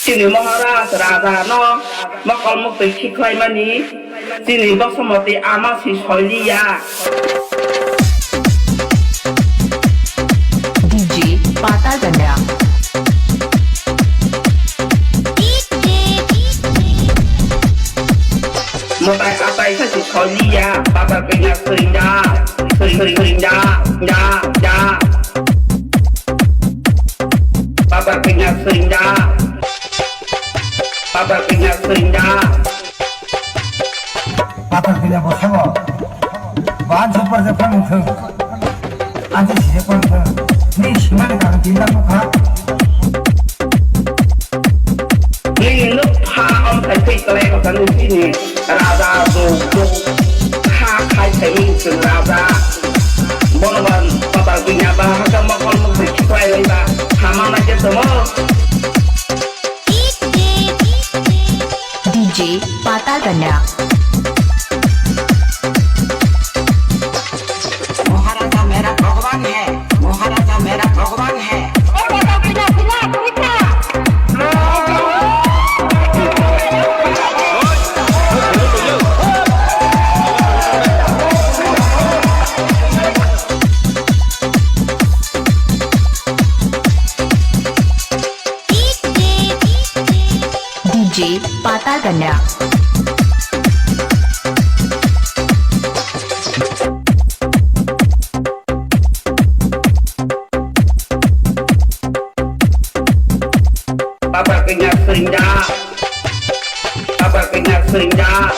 Sini mahara serada no, makal mukti kikwai mani. Sini baksamati ama si solia. DJ Patal Ganda. Motai atai sa si solia, patal kenya serinda, serinda, ya. Patal kenya serinda. Papa punya serinda. Papa punya bosnya, bahan seperti panggung, anjir siapa panggung, ni cuma dengan bintang muka. Ini lupa om saya fikir kalau di sini rada tu kai seni rada. Bonoban papa punya bahasa makal mesti kita lagi hama macam semua. DJ Patal Ganda. महाराजा मेरा भगवान है, महाराजा मेरा भगवान है। DJ Patal Ganda. Papa punya serinda. Papa punya serinda.